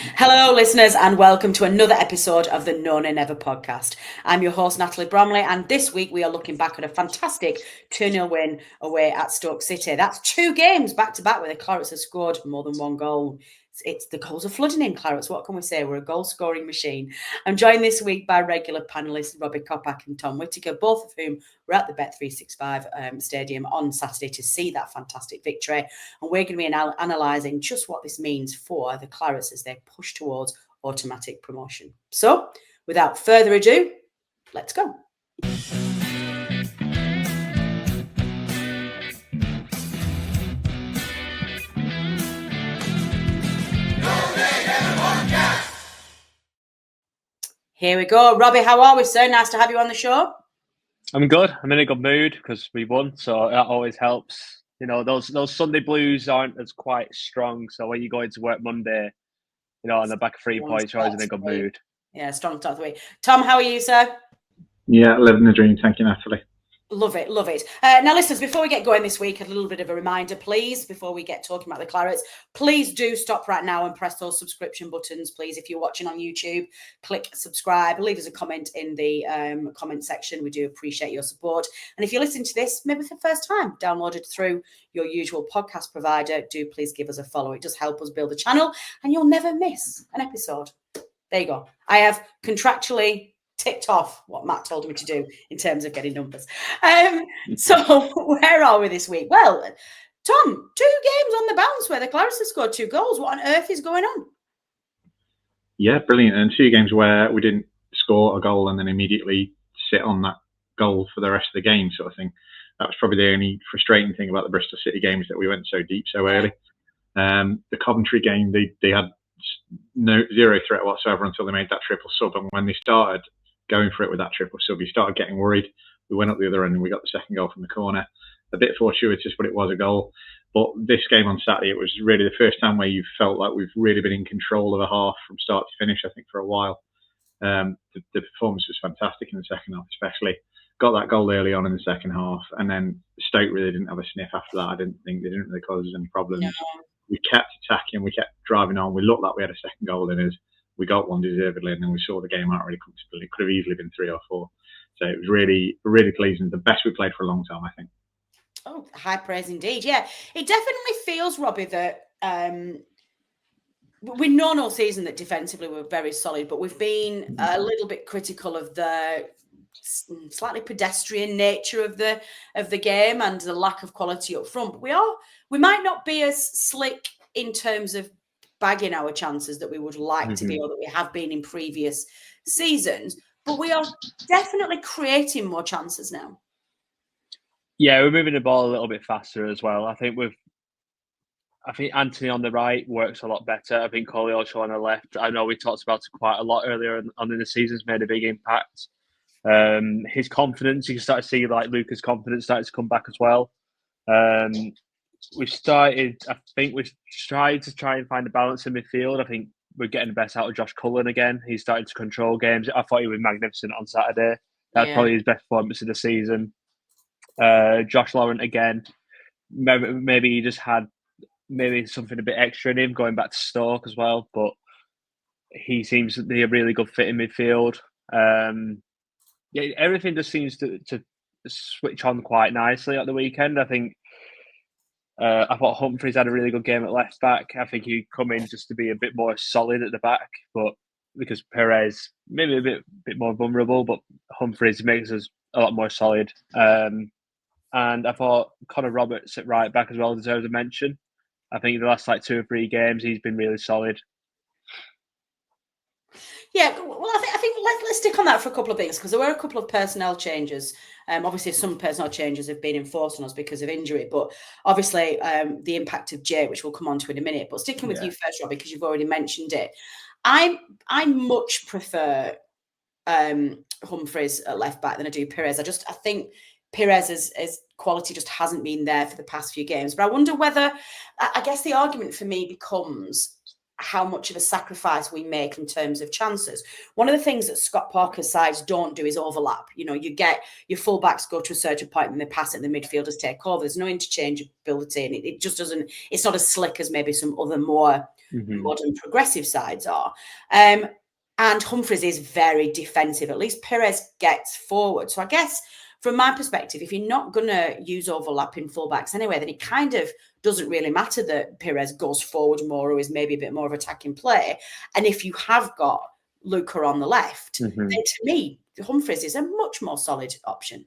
Hello, listeners, and welcome to another episode of the No Nay Never podcast. I'm your host, Natalie Bromley, and this week we are looking back at a fantastic 2-0 win away at Stoke City. That's 2 games back-to-back where the Clarets have scored more than 1 goal. It's the goals are flooding in, Clarets. What can we say? We're a goal-scoring machine. I'm joined this week by regular panellists Robbie Kopak and Tom Whittaker, both of whom were at the Bet365 stadium on Saturday to see that fantastic victory. And we're going to be analysing just what this means for the Clarets as they push towards automatic promotion. So, without further ado, let's go. Here we go. Robbie, how are we, sir? Nice to have you on the show. I'm good. I'm in a good mood because we won, so that always helps. You know, those Sunday blues aren't as quite strong. So when you go into work Monday, you know, on the back of 3 points, you're always in a good mood. Yeah, strong start of the week. Tom, how are you, sir? Yeah, living the dream. Thank you, Natalie. Love it, love it. Now, listeners, before we get going this week, a little bit of a reminder, please, before we get talking about the Clarets, please do stop right now and press those subscription buttons, please. If you're watching on YouTube, click subscribe, leave us a comment in the comment section. We do appreciate your support. And if you're listening to this, maybe for the first time, downloaded through your usual podcast provider, do please give us a follow. It does help us build a channel, and you'll never miss an episode. There you go. I have contractually ticked off what Matt told me to do in terms of getting numbers. So where are we this week? Well, Tom, 2 games on the bounce where the Clarets have scored 2 goals. What on earth is going on? Yeah, brilliant. And 2 games where we didn't score a goal and then immediately sit on that goal for the rest of the game, sort of thing. That was probably the only frustrating thing about the Bristol City games, that we went so deep so early. The Coventry game, they had zero threat whatsoever until they made that triple sub. And when they started going for it with that triple sub, you started getting worried. We went up the other end and we got the second goal from the corner. A bit fortuitous, but it was a goal. But this game on Saturday, it was really the first time where you felt like we've really been in control of a half from start to finish, I think, for a while. The performance was fantastic in the second half, especially. Got that goal early on in the second half, and then Stoke really didn't have a sniff after that. I didn't think they didn't really cause us any problems. No. We kept attacking, we kept driving on. We looked like we had a second goal in us. We got one deservedly, and then we saw the game out really comfortably. It could have easily been 3 or 4. So it was really, really pleasing. The best we played for a long time, I think. Oh, high praise indeed. Yeah, it definitely feels, Robbie, that we've known all season that defensively we're very solid, but we've been a little bit critical of the slightly pedestrian nature of the game and the lack of quality up front. But we might not be as slick in terms of bagging our chances that we would like to be, or that we have been in previous seasons, but we are definitely creating more chances now. Yeah, we're moving the ball a little bit faster as well. I think Anthony on the right works a lot better. I think Koleosho on the left, I know we talked about it quite a lot earlier on in the season, has made a big impact. His confidence, you can start to see like Luca's confidence starting to come back as well. We've tried to try and find a balance in midfield. I think we're getting the best out of Josh Cullen again. He's starting to control games. I thought he was magnificent on Saturday. That's probably his best performance of the season. Josh Laurent again. Maybe he just had something a bit extra in him going back to Stoke as well, but he seems to be a really good fit in midfield. Everything just seems to switch on quite nicely at the weekend. I think I thought Humphreys had a really good game at left back. I think he'd come in just to be a bit more solid at the back, but because Perez maybe a bit more vulnerable, but Humphreys makes us a lot more solid. And I thought Connor Roberts at right back as well deserves a mention. I think the last 2 or 3 games he's been really solid. Yeah, well, I think let's stick on that for a couple of things, because there were a couple of personnel changes. Obviously, some personnel changes have been enforced on us because of injury, but obviously the impact of Jay, which we'll come on to in a minute. But sticking with you first, Robbie, because you've already mentioned it, I much prefer Humphreys at left back than I do Perez. I think Perez's quality just hasn't been there for the past few games. But I wonder whether, I guess the argument for me becomes how much of a sacrifice we make in terms of chances. One of the things that Scott Parker's sides don't do is overlap. You know, you get your fullbacks go to a certain point and they pass it and the midfielders take over. There's no interchangeability and it just doesn't, it's not as slick as maybe some other more modern progressive sides are. And Humphries is very defensive. At least Perez gets forward. So I guess from my perspective, if you're not going to use overlapping fullbacks anyway, then it kind of doesn't really matter that Perez goes forward more or is maybe a bit more of attacking play. And if you have got Luca on the left, then to me, Humphries is a much more solid option.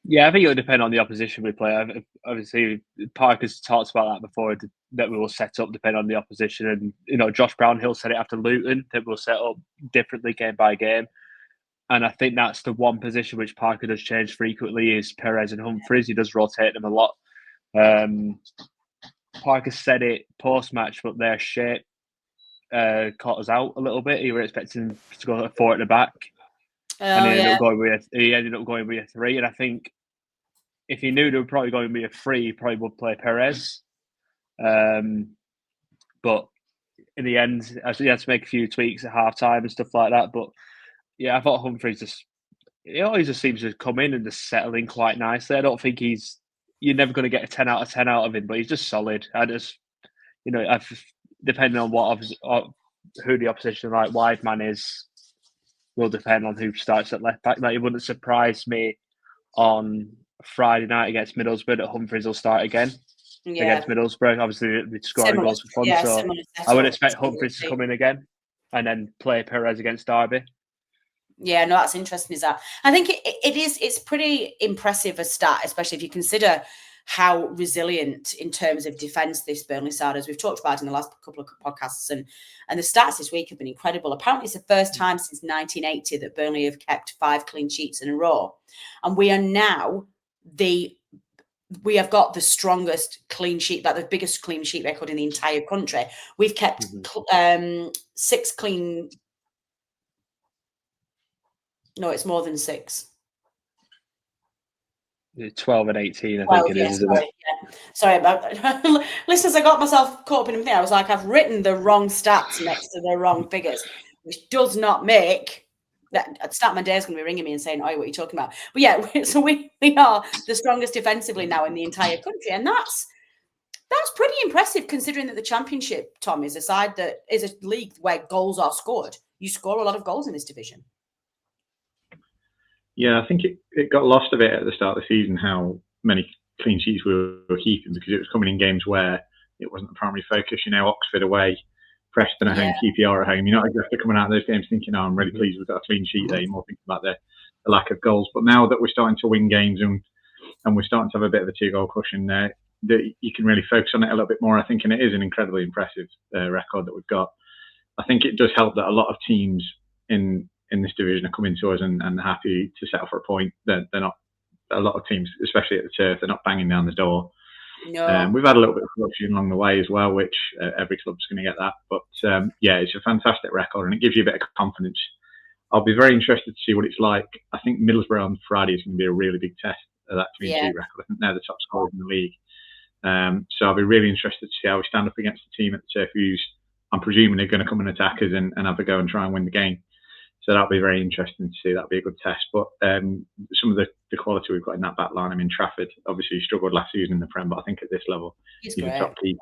Yeah, I think it'll depend on the opposition we play. Obviously, Parker's talked about that before, that we will set up depending on the opposition. And, you know, Josh Brownhill said it after Luton, that we'll set up differently game by game. And I think that's the one position which Parker does change frequently is Perez and Humphries. He does rotate them a lot. Parker said it post-match, but their shape caught us out a little bit. He were expecting to go 4 at the back. And he ended up going with a 3. And I think if he knew they were probably going to be a 3, he probably would play Perez. But in the end, he had to make a few tweaks at half-time and stuff like that. But yeah, I thought Humphries he just seems to come in and just settle in quite nicely. I don't think you're never going to get a 10 out of 10 out of him, but he's just solid. Depending on who the opposition like wide man is, will depend on who starts at left back. Like, it wouldn't surprise me on Friday night against Middlesbrough that Humphries will start again against Middlesbrough. Obviously, they're scoring goals for fun, so I would expect Humphries to come in again and then play Perez against Derby. Yeah, no, that's interesting. Is that I think it's pretty impressive a stat, especially if you consider how resilient in terms of defence this Burnley side, as we've talked about in the last couple of podcasts, and the stats this week have been incredible. Apparently, it's the first time since 1980 that Burnley have kept 5 clean sheets in a row, and we are now we have got the strongest clean sheet, like the biggest clean sheet record in the entire country. We've kept 6 clean. No, it's more than 6. 12 and 18, I think it is, isn't it? Yeah. Sorry about listeners, I got myself caught up in everything. I was like, I've written the wrong stats next to the wrong figures, which does not make that Statman Day's going to be ringing me and saying, "Oh, what are you talking about?" But yeah, so we are the strongest defensively now in the entire country, and that's pretty impressive considering that the Championship, Tom, is a league where goals are scored. You score a lot of goals in this division. Yeah, I think it got lost a bit at the start of the season how many clean sheets we were keeping, because it was coming in games where it wasn't the primary focus. You know, Oxford away, Preston at home, QPR at home. You're not exactly coming out of those games thinking, "Oh, I'm really pleased we've got a clean sheet there." You're more thinking about the lack of goals. But now that we're starting to win games and we're starting to have a bit of a 2-goal cushion there, that you can really focus on it a little bit more, I think, and it is an incredibly impressive record that we've got. I think it does help that a lot of teams in this division are coming to us and happy to settle for a point. They're not, a lot of teams, especially at the turf, they're not banging down the door. No. We've had a little bit of corruption along the way as well, which every club's going to get that. But yeah, it's a fantastic record and it gives you a bit of confidence. I'll be very interested to see what it's like. I think Middlesbrough on Friday is going to be a really big test of that clean sheet record. I think they're the top scorers in the league. So I'll be really interested to see how we stand up against the team at the turf who's, I'm presuming, they're going to come and attack us and have a go and try and win the game. So that'll be very interesting to see. That'll be a good test. But some of the quality we've got in that back line, I mean, Trafford obviously struggled last season in the Prem, but I think at this level, he's a top keeper.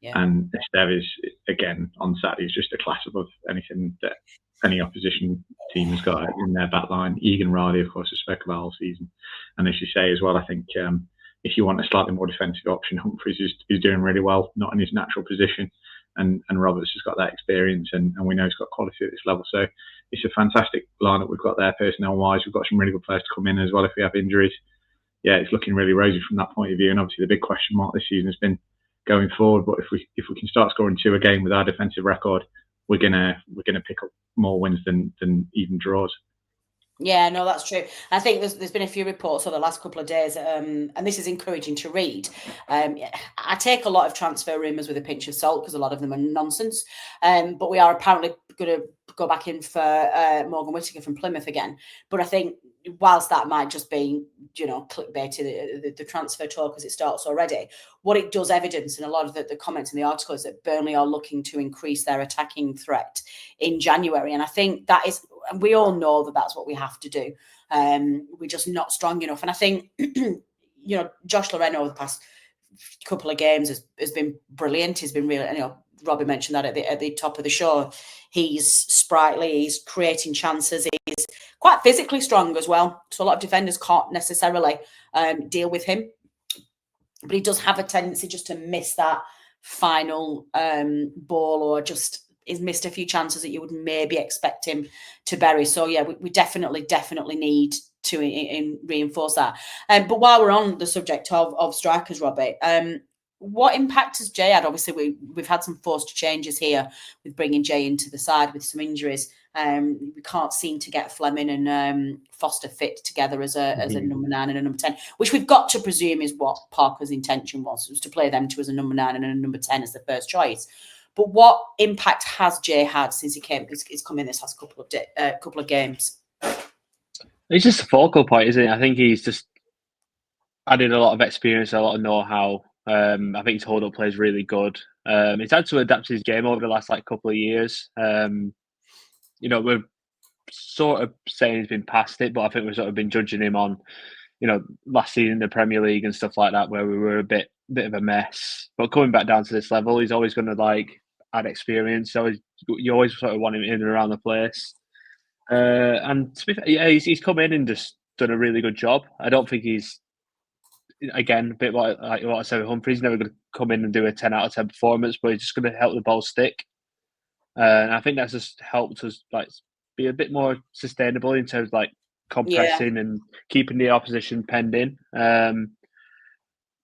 Yeah. And Esteve is, again, on Saturday, is just a class above anything that any opposition team has got in their back line. Egan Riley, of course, has spoke about all season. And as you say as well, I think if you want a slightly more defensive option, Humphries is doing really well, not in his natural position. And Roberts has got that experience and we know he's got quality at this level. So it's a fantastic lineup we've got there personnel-wise. We've got some really good players to come in as well if we have injuries. Yeah, it's looking really rosy from that point of view. And obviously the big question mark this season has been going forward. But if we can start scoring 2 a game with our defensive record, we're gonna pick up more wins than even draws. Yeah, no, that's true. I think there's been a few reports over the last couple of days, and this is encouraging to read. I take a lot of transfer rumours with a pinch of salt because a lot of them are nonsense. But we are apparently going to go back in for Morgan Whittaker from Plymouth again. But I think whilst that might just be, clickbaity, the transfer talk as it starts already, what it does evidence in a lot of the comments in the article is that Burnley are looking to increase their attacking threat in January. And I think that is, and we all know that that's what we have to do. We're just not strong enough. And I think, Josh Loreno over the past couple of games has been brilliant. He's been really, Robbie mentioned that at the top of the show. He's sprightly, he's creating chances, he's quite physically strong as well. So a lot of defenders can't necessarily deal with him. But he does have a tendency just to miss that final ball, or just he's missed a few chances that you would maybe expect him to bury. So yeah, we definitely need to reinforce that. But while we're on the subject of strikers, Robbie, what impact has Jay had? Obviously, we've had some forced changes here with bringing Jay into the side with some injuries. We can't seem to get Fleming and Foster fit together as a number 9 and a number 10, which we've got to presume is what Parker's intention was to play them two as a number 9 and a number 10 as the first choice. But what impact has Jay had since he's come in this last couple of games? He's just a focal point, isn't he? I think he's just added a lot of experience, a lot of know-how. I think his hold-up play is really good. He's had to adapt his game over the last couple of years. We're sort of saying he's been past it, but I think we've sort of been judging him on, last season in the Premier League and stuff like that, where we were a bit of a mess. But coming back down to this level, he's always going to add experience. So you always sort of want him in and around the place. And to be fair, yeah, he's come in and just done a really good job. I don't think he's, again, a bit like what I said with Humphrey, he's never going to come in and do a 10 out of 10 performance, but he's just going to help the ball stick. And I think that's just helped us be a bit more sustainable in terms of compressing and keeping the opposition penned in.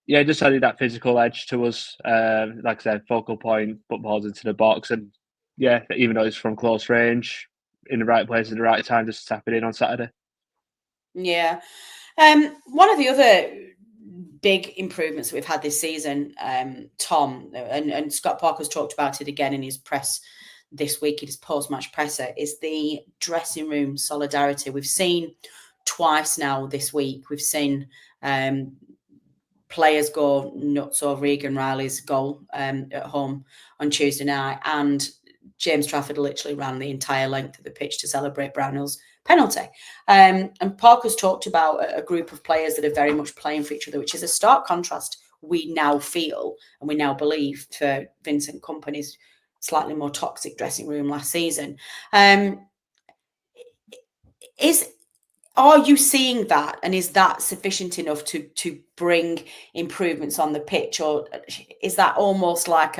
Just added that physical edge to us. Like I said, focal point, put balls into the box, and even though it's from close range, in the right place at the right time, just tap it in on Saturday. Yeah. One of the other big improvements that we've had this season, Tom, and Scott Parker's talked about it again in his press this week, in his post-match presser, is the dressing room solidarity. We've seen twice now this week, we've seen players go nuts over Egan Riley's goal at home on Tuesday night, and James Trafford literally ran the entire length of the pitch to celebrate Brownhill's penalty. And Parker's talked about a group of players that are very much playing for each other, which is a stark contrast, we now feel and we now believe, for Vincent Kompany's slightly more toxic dressing room last season. Are you seeing that, and is that sufficient enough to bring improvements on the pitch, or is that almost like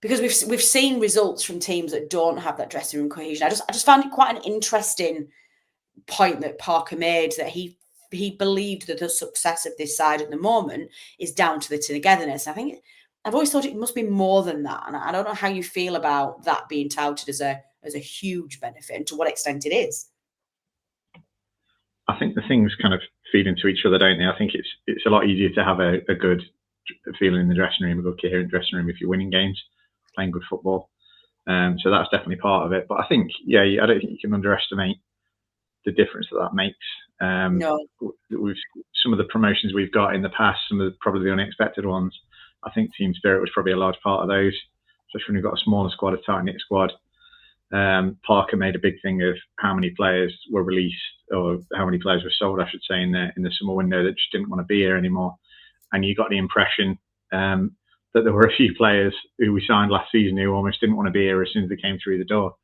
because we've seen results from teams that don't have that dressing room cohesion? I just found it quite an interesting point that Parker made, that he believed that the success of this side at the moment is down to the togetherness. I think I've always thought it must be more than that, and I don't know how you feel about that being touted as a huge benefit, and to what extent it is. I think the things kind of feed into each other, don't they? I think it's a lot easier to have a good feeling in the dressing room, a good coherent dressing room, if you're winning games, playing good football. So that's definitely part of it. But I think, I don't think you can underestimate the difference that makes. No. Some of the promotions we've got in the past, some of probably the unexpected ones, I think team spirit was probably a large part of those, especially when you've got a smaller squad, a tight-knit squad. Parker made a big thing of how many players were released, or how many players were sold, I should say, in the summer window that just didn't want to be here anymore. And you got the impression that there were a few players who we signed last season who almost didn't want to be here as soon as they came through the door.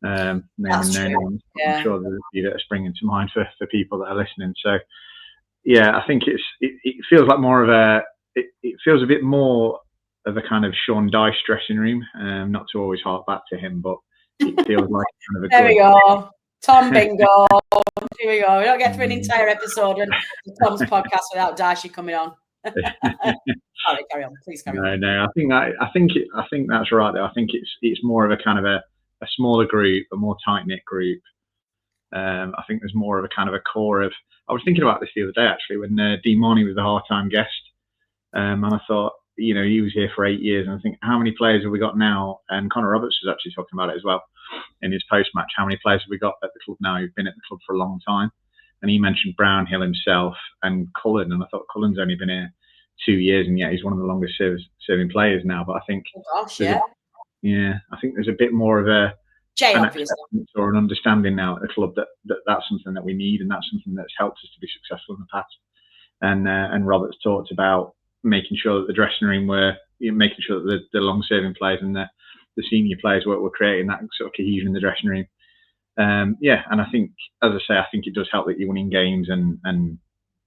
I'm sure there's a few that are springing to mind for people that are listening. So, I think it feels like more of it feels a bit more of a kind of Sean Dyche dressing room. Not to always hark back to him, but it feels like kind of a there we go. Tom Bingo. Here we go. We don't get through an entire episode of Tom's podcast without Dyche coming on. Sorry, carry on. Please carry on. No. I think that's right. Though I think it's more of a kind of a smaller group, a more tight knit group. I think there's more of a kind of a core of. I was thinking about this the other day actually when Dean Marnie was the half-time guest, and I thought, he was here for 8 years, and I think, how many players have we got now? And Connor Roberts was actually talking about it as well in his post-match. How many players have we got at the club now who've been at the club for a long time? And he mentioned Brownhill himself and Cullen, and I thought Cullen's only been here 2 years, and yet he's one of the longest serving players now. But I think, I think there's a bit more of an acceptance or an understanding now at the club that that's something that we need, and that's something that's helped us to be successful in the past. And Roberts talked about making sure that the dressing room were making sure that the long-serving players and the senior players were creating that sort of cohesion in the dressing room. And I think, as I say, I think it does help that you're winning games and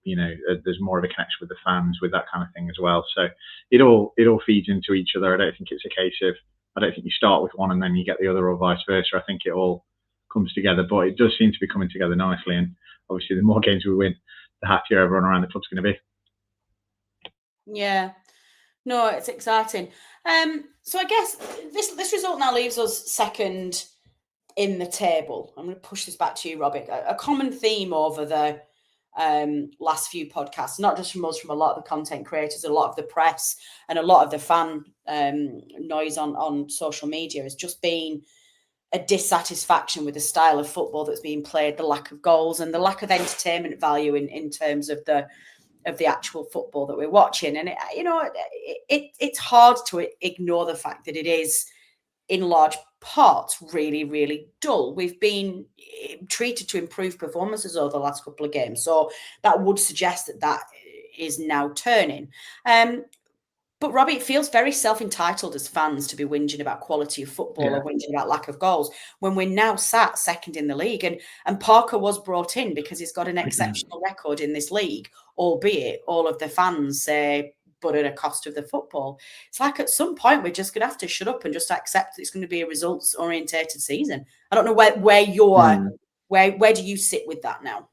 there's more of a connection with the fans with that kind of thing as well. So it all feeds into each other. I don't think it's a case of, I don't think you start with one and then you get the other or vice versa. I think it all comes together, but it does seem to be coming together nicely. And obviously the more games we win, the happier everyone around the club's going to be. Yeah. No, it's exciting. So I guess this result now leaves us second in the table. I'm going to push this back to you, Robbie. A common theme over the last few podcasts, not just from us, from a lot of the content creators, a lot of the press, and a lot of the fan noise on social media, has just been a dissatisfaction with the style of football that's being played, the lack of goals, and the lack of entertainment value in terms of the actual football that we're watching. And it's hard to ignore the fact that it is, in large part, really, really dull. We've been treated to improved performances over the last couple of games, so that would suggest that is now turning. But Robbie, it feels very self-entitled as fans to be whinging about quality of football or whinging about lack of goals when we're now sat second in the league. And Parker was brought in because he's got an exceptional record in this league, albeit all of the fans say, but at a cost of the football. It's like at some point we're just going to have to shut up and just accept that it's going to be a results-orientated season. I don't know where you're, where do you sit with that now?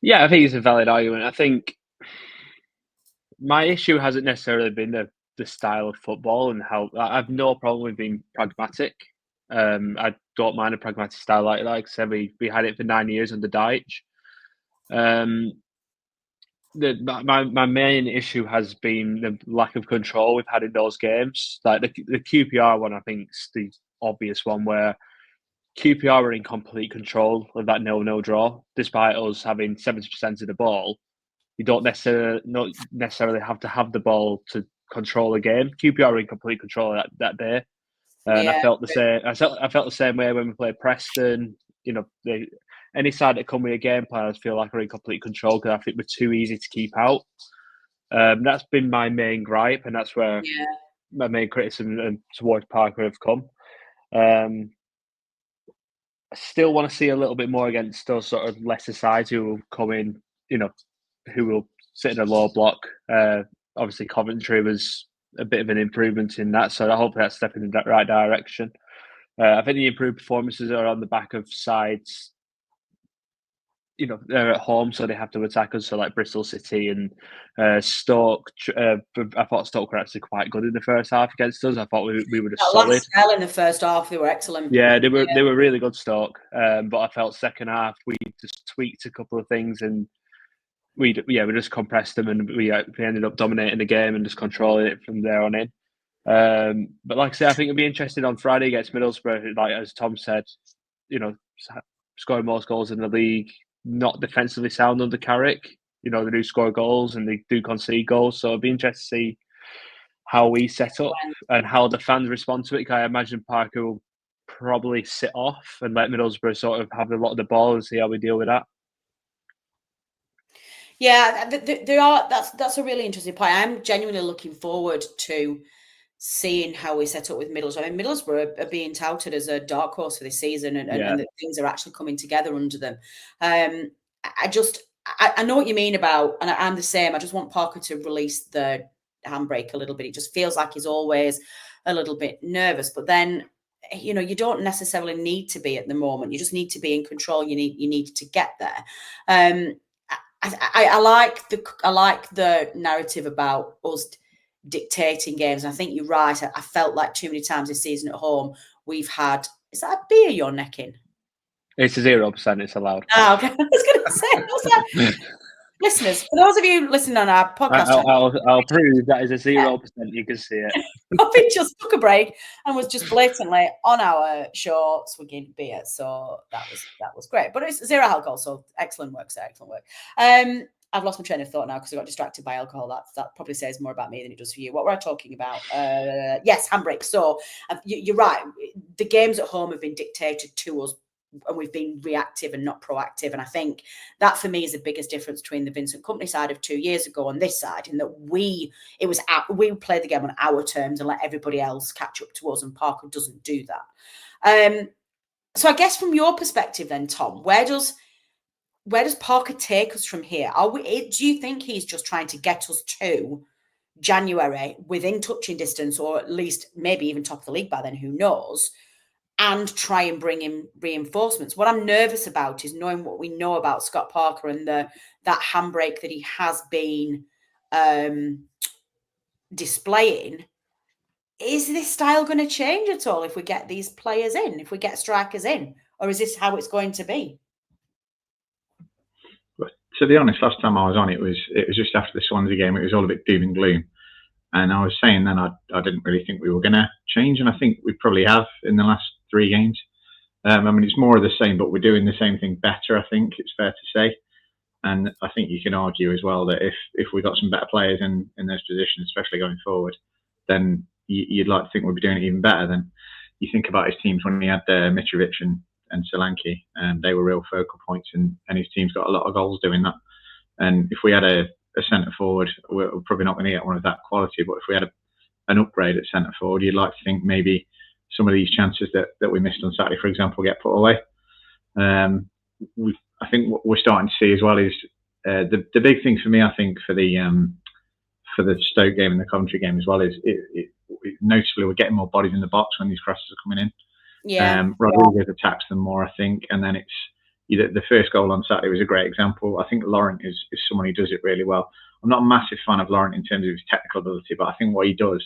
Yeah, I think it's a valid argument. I think my issue hasn't necessarily been the style of football and how. I have no problem with being pragmatic. I don't mind a pragmatic style like I said. We had it for 9 years under Deitch. My main issue has been the lack of control we've had in those games. Like the QPR one, I think is the obvious one where QPR were in complete control of that 0-0 draw, despite us having 70% of the ball. You don't necessarily have to have the ball to control a game. QPR were in complete control of that day, and I felt the same. I felt the same way when we played Preston. Any side that come with a game plan, I feel like we're in complete control because I think we're too easy to keep out. That's been my main gripe, and that's where my main criticism towards Parker have come. I still want to see a little bit more against those sort of lesser sides who will come in, who will sit in a low block. Obviously, Coventry was a bit of an improvement in that, so I hope that's stepping in that right direction. I think the improved performances are on the back of sides. They're at home, so they have to attack us. So like Bristol City and Stoke. I thought Stoke were actually quite good in the first half against us. I thought we were just solid. Last spell in the first half, they were excellent. Yeah, they were really good, Stoke. But I felt second half we just tweaked a couple of things and we just compressed them and we ended up dominating the game and just controlling it from there on in. But like I said, I think it'll be interesting on Friday against Middlesbrough. Like as Tom said, scoring most goals in the league. Not defensively sound under Carrick. They do score goals and they do concede goals. So it'll be interesting to see how we set up and how the fans respond to it. Because I imagine Parker will probably sit off and let Middlesbrough sort of have a lot of the ball and see how we deal with that. Yeah, that's a really interesting point. I'm genuinely looking forward to seeing how we set up with Middlesbrough. I mean, Middlesbrough are being touted as a dark horse for this season and that things are actually coming together under them. I know what you mean about, and I'm the same. I just want Parker to release the handbrake a little bit. It just feels like he's always a little bit nervous, but then, you don't necessarily need to be at the moment. You just need to be in control. You need to get there. I like the narrative about us dictating games. And I think you're right. I felt like too many times this season at home we've had. Is that a beer you're necking? It's 0%. It's allowed. Oh, okay. I was going to say, listeners, for those of you listening on our podcast, I'll prove that is a 0%. You can see it. Robbie just took a break and was just blatantly on our show swigging beer. So that was great. But it's 0 alcohol, so excellent work, sir. Excellent work. I've lost my train of thought now because I got distracted by alcohol. That probably says more about me than it does for you. What were I talking about? Yes, handbrake. So you're right. The games at home have been dictated to us and we've been reactive and not proactive. And I think that for me is the biggest difference between the Vincent Kompany side of 2 years ago and this side, in that we played the game on our terms and let everybody else catch up to us, and Parker doesn't do that. So I guess from your perspective then, Tom, where does Parker take us from here? Do you think he's just trying to get us to January within touching distance, or at least maybe even top of the league by then, who knows, and try and bring in reinforcements? What I'm nervous about is knowing what we know about Scott Parker and that handbrake that he has been displaying. Is this style going to change at all if we get these players in, if we get strikers in, or is this how it's going to be? To be honest, last time I was on, it was just after the Swansea game. It was all a bit doom and gloom, and I was saying then I didn't really think we were going to change, and I think we probably have in the last 3 games. I mean, it's more of the same, but we're doing the same thing better, I think it's fair to say. And I think you can argue as well that if we got some better players in those positions, especially going forward, then you'd like to think we'd be doing it even better. Then you think about his teams when he had Mitrovic and Solanke, and they were real focal points, and his team's got a lot of goals doing that. And if we had a centre forward, we're probably not going to get one of that quality, but if we had an upgrade at centre forward, you'd like to think maybe some of these chances that we missed on Saturday, for example, get put away. I think what we're starting to see as well is the big thing for me, I think, for the Stoke game and the Coventry game as well, is noticeably we're getting more bodies in the box when these crosses are coming in. Yeah. Rodriguez attacks them more, I think, and then it's the first goal on Saturday was a great example. I think Laurent is someone who does it really well. I'm not a massive fan of Laurent in terms of his technical ability, but I think what he does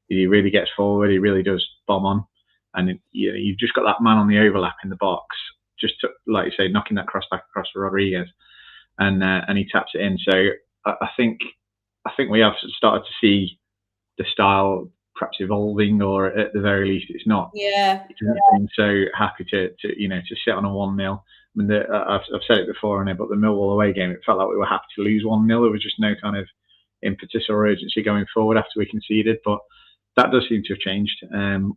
is he really gets forward, he really does bomb on, and you've just got that man on the overlap in the box, just to, like you say, knocking that cross back across for Rodriguez, and he taps it in. So I think we have started to see the style perhaps evolving, or at the very least, it's not. Yeah. It doesn't seem so happy to sit on a 1-0. I mean, I've said it before, but the Millwall away game, it felt like we were happy to lose 1-0. There was just no kind of impetus or urgency going forward after we conceded. But that does seem to have changed.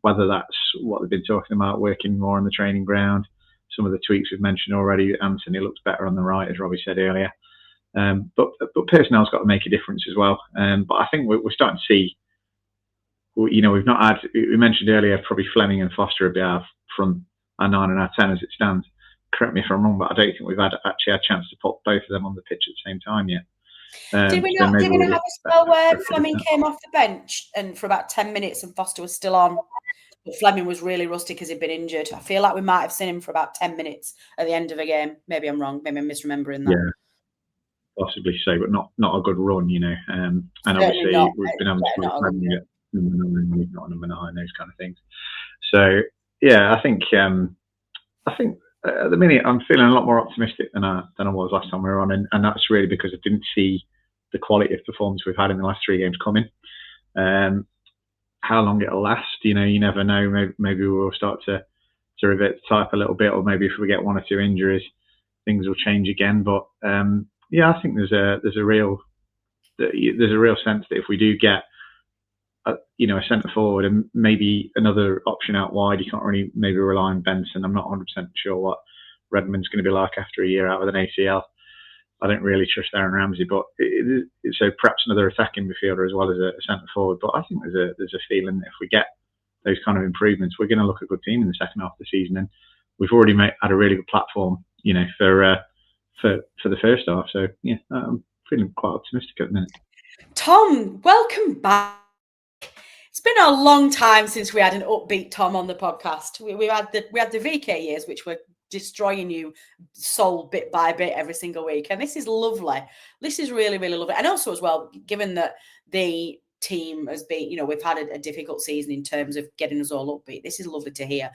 Whether that's what they've been talking about, working more on the training ground, some of the tweaks we've mentioned already. Anthony looks better on the right, as Robbie said earlier. But personnel's got to make a difference as well. But I think we're starting to see. We've not had. We mentioned earlier probably Fleming and Foster would be our front, our 9 and our 10 as it stands. Correct me if I'm wrong, but I don't think we've actually had a chance to put both of them on the pitch at the same time yet. Did we not have a spell where Fleming came off the bench and for about 10 minutes and Foster was still on? But Fleming was really rusty because he'd been injured. I feel like we might have seen him for about 10 minutes at the end of a game. Maybe I'm wrong. Maybe I'm misremembering that. Yeah, possibly so, but not a good run, And obviously we've been able to put Fleming at number 9, not number 9, those kind of things. So yeah, I think at the minute I'm feeling a lot more optimistic than I was last time we were on, and that's really because I didn't see the quality of performance we've had in the last 3 games coming. How long it'll last, you never know. Maybe we'll start to revert the type a little bit, or maybe if we get 1 or 2 injuries, things will change again. But I think there's a real sense that if we do get a centre forward and maybe another option out wide, you can't really maybe rely on Benson. I'm not 100% sure what Redmond's going to be like after a year out with an ACL. I don't really trust Aaron Ramsey, but so perhaps another attacking midfielder as well as a centre forward. But I think there's a feeling that if we get those kind of improvements, we're going to look a good team in the second half of the season, and we've already had a really good platform, for the first half. So yeah, I'm feeling quite optimistic at the minute. Tom, welcome back. It's been a long time since we had an upbeat Tom on the podcast. We had the VK years, which were destroying you soul bit by bit every single week, and this is lovely. This is really, really lovely. And also as well, given that the team has been, we've had a difficult season in terms of getting us all upbeat, this is lovely to hear.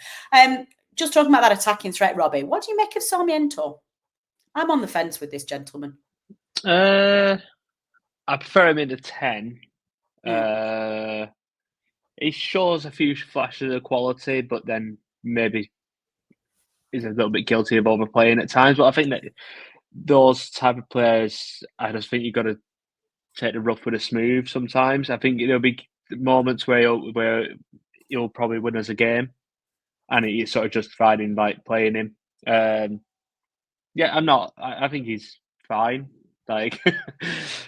Just talking about that attacking threat, Robbie, what do you make of Sarmiento? I'm on the fence with this gentleman. I prefer him in the 10. He shows a few flashes of quality, but then maybe is a little bit guilty of overplaying at times. But I think that those type of players, I just think you've got to take the rough with the smooth sometimes. I think there'll be moments where he'll probably win us a game, and it's sort of justified in like playing him. Yeah, I'm not. I think he's fine. Like,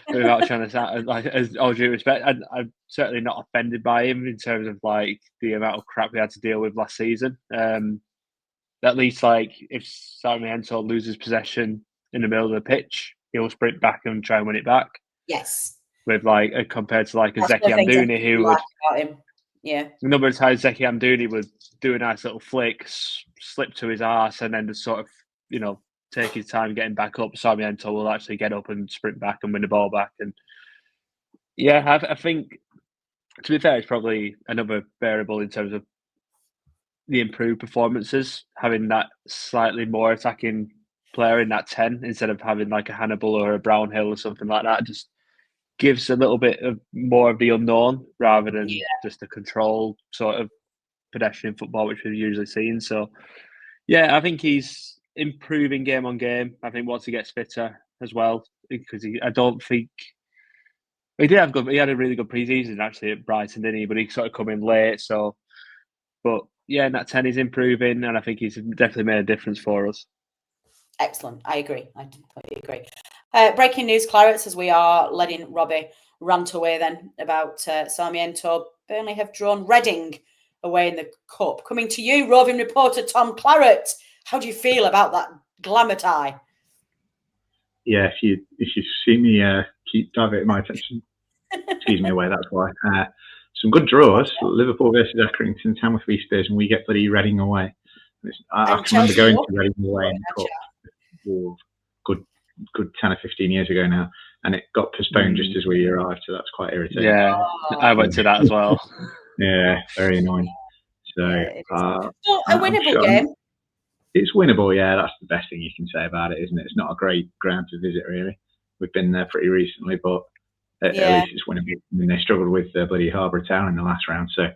without trying to sound like, as all due respect, I'm certainly not offended by him in terms of like the amount of crap we had to deal with last season. At least, like, if Sarmiento loses possession in the middle of the pitch, he'll sprint back and try and win it back. Yes. With like compared to like a That's Zeki the things I Amdouni, who like would about him. Yeah. the number of times Zeki Amdouni would do a nice little flick, slip to his arse, and then just sort of, take his time getting back up. Sarmiento will actually get up and sprint back and win the ball back. And yeah, I think, to be fair, it's probably another variable in terms of the improved performances, having that slightly more attacking player in that 10 instead of having like a Hannibal or a Brownhill or something like that. Just gives a little bit of more of the unknown rather than just a controlled sort of pedestrian football, which we've usually seen. So, yeah, I think he's improving game on game. I think once he gets fitter as well, because I don't think he did have good. He had a really good preseason actually at Brighton, didn't he? But he sort of come in late. So, but yeah, that 10 is improving, and I think he's definitely made a difference for us. Excellent. I agree. I completely agree. Breaking news, Clarets, as we are letting Robbie rant away then about Sarmiento. Burnley have drawn Reading away in the Cup. Coming to you, roving reporter Tom Claret. How do you feel about that glamour tie? Yeah, if you see me keep diverting my attention, excuse me away, that's why. Some good draws. Liverpool versus Accrington, Tamworth v Spurs, and we get bloody Reading away. I can remember going to Reading away in the Cup good 10 or 15 years ago now, and it got postponed just as we arrived, so that's quite irritating. Yeah, I went to that as well. Yeah, very annoying. So, a winnable game. It's winnable, yeah. That's the best thing you can say about it, isn't it? It's not a great ground to visit, really. We've been there pretty recently, but at least it's winnable. I mean, they struggled with bloody Harbour Town in the last round, so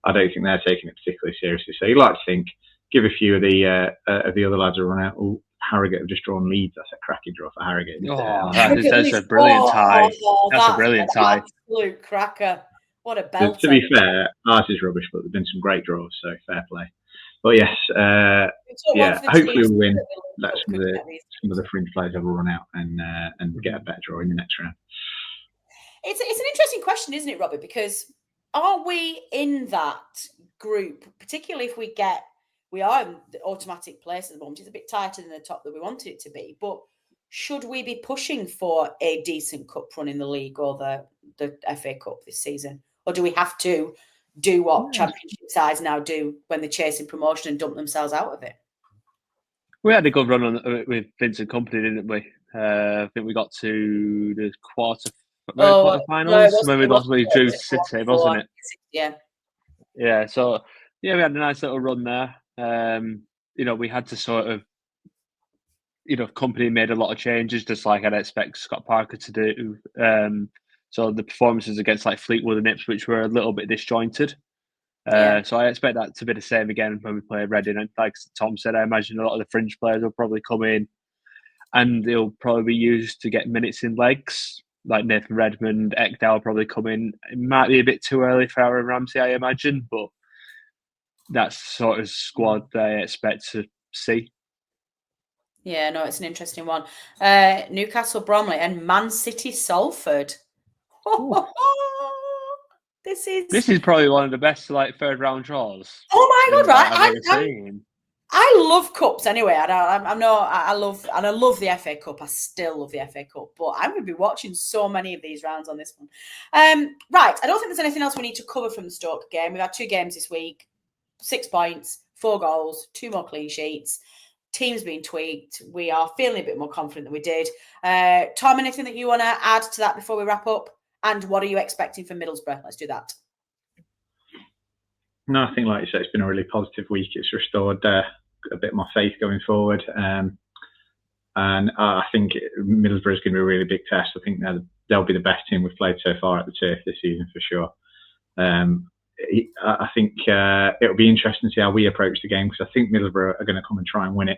I don't think they're taking it particularly seriously. So you'd like to think, give a few of the other lads a run out. Oh, Harrogate have just drawn Leeds. That's a cracking draw for Harrogate. That's a brilliant tie. That's a brilliant tie. Absolute cracker. What a belter. To be fair, ours is rubbish, but there've been some great draws, so fair play. But yes, hopefully we'll win. Let some of the fringe players have a run out and get a better draw in the next round. It's an interesting question, isn't it, Robbie? Because are we in that group, particularly if we are in the automatic place at the moment? It's a bit tighter than the top that we wanted it to be, but should we be pushing for a decent cup run in the league or the FA Cup this season? Or do we have to do what championship sides now do when they're chasing promotion and dump themselves out of it? We had a good run on with Vincent Kompany, didn't we? I think we got to the quarterfinals when we lost. We drew City, wasn't it? Yeah. Yeah. So yeah, we had a nice little run there. We had to sort of, Kompany made a lot of changes, just like I'd expect Scott Parker to do. So the performances against like Fleetwood and Ipswich were a little bit disjointed. So I expect that to be the same again when we play Reading. And like Tom said, I imagine a lot of the fringe players will probably come in and they'll probably be used to get minutes in legs. Like Nathan Redmond, Ekdal will probably come in. It might be a bit too early for Aaron Ramsey, I imagine, but that's sort of squad I expect to see. Yeah, no, it's an interesting one. Newcastle Bromley and Man City Salford. This is probably one of the best third round draws. Oh my god! Right, I've ever seen. I love cups anyway. I love the FA Cup. I still love the FA Cup, but I'm going to be watching so many of these rounds on this one. Right, I don't think there's anything else we need to cover from the Stoke game. We've had 2 games this week, 6 points, 4 goals, 2 more clean sheets. Team's been tweaked. We are feeling a bit more confident than we did. Tom, anything that you want to add to that before we wrap up? And what are you expecting from Middlesbrough? Let's do that. No, I think, like you said, it's been a really positive week. It's restored a bit more faith going forward. And I think Middlesbrough is going to be a really big test. I think they'll be the best team we've played so far at the turf this season for sure. I think it'll be interesting to see how we approach the game, because I think Middlesbrough are going to come and try and win it.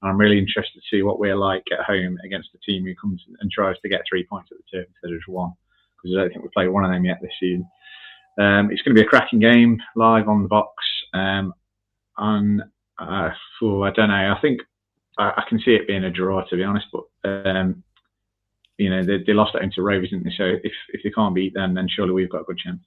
And I'm really interested to see what we're like at home against the team who comes and tries to get 3 points at the turf instead of just 1. Because I don't think we've played one of them yet this season. It's going to be a cracking game live on the box. I don't know. I think I can see it being a draw, to be honest. But you know, they lost at home to Rovers, didn't they? So if they can't beat them, then surely we've got a good chance.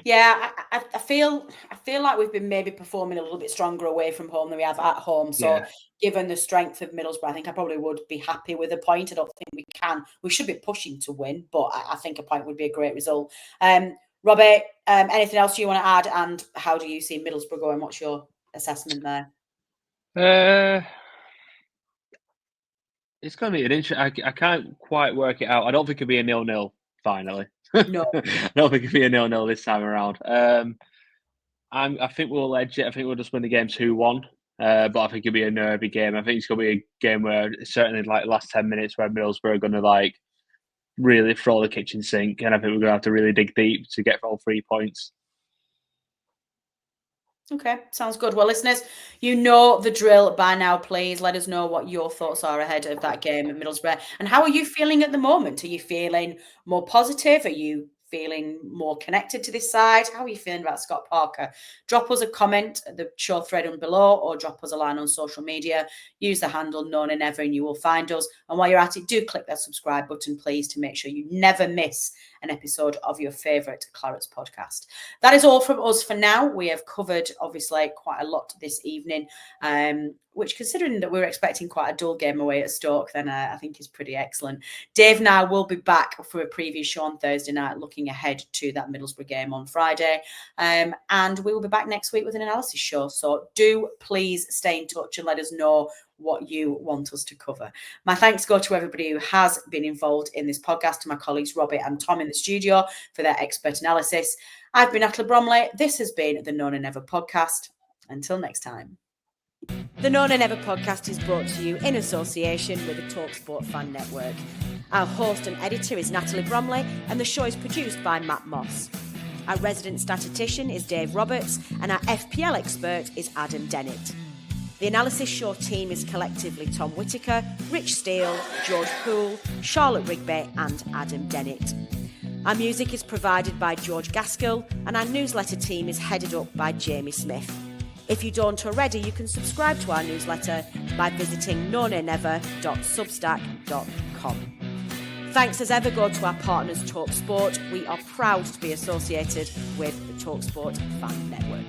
Yeah, I feel like we've been maybe performing a little bit stronger away from home than we have at home. So given the strength of Middlesbrough, I think I probably would be happy with a point. I don't think we should be pushing to win, but I think a point would be a great result. Robbie, anything else you want to add? And how do you see Middlesbrough going? What's your assessment there? It's going to be an interesting. I can't quite work it out. I don't think it'll be a 0-0 finally. No. I don't think it'll be a 0-0 this time around. I think we'll edge it. I think we'll just win the game 2-1. But I think it'll be a nervy game. I think it's going to be a game where certainly like the last 10 minutes where Middlesbrough are going to like really throw the kitchen sink, and I think we're going to have to really dig deep to get all 3 points. Okay, sounds good. Well, listeners, you know the drill by now. Please let us know what your thoughts are ahead of that game at Middlesbrough. And how are you feeling at the moment? Are you feeling more positive? Are you feeling more connected to this side? How are you feeling about Scott Parker? Drop us a comment at the show thread on below, or drop us a line on social media. Use the handle Known and Never and you will find us. And while you're at it, do click that subscribe button, please, to make sure you never miss an episode of your favourite Clarets podcast. That is all from us for now. We have covered, obviously, quite a lot this evening, which, considering that we're expecting quite a dull game away at Stoke, then I think is pretty excellent. Dave and I will be back for a preview show on Thursday night, looking ahead to that Middlesbrough game on Friday. And we will be back next week with an analysis show. So do please stay in touch and let us know what you want us to cover. My thanks go to everybody who has been involved in this podcast, to my colleagues Robbie and Tom in the studio for their expert analysis. I've been Natalie Bromley. This has been the Known and Never podcast. Until next time. The Known and Never podcast is brought to you in association with the talkSPORT Fan Network. Our host and editor is Natalie Bromley, and the show is produced by Matt Moss. Our resident statistician is Dave Roberts, and our FPL expert is Adam Dennett. The analysis show team is collectively Tom Whittaker, Rich Steele, George Poole, Charlotte Rigby and Adam Dennett. Our music is provided by George Gaskell, and our newsletter team is headed up by Jamie Smith. If you don't already, you can subscribe to our newsletter by visiting knownandnever.substack.com. Thanks as ever go to our partners talkSPORT. We are proud to be associated with the talkSPORT Fan Network.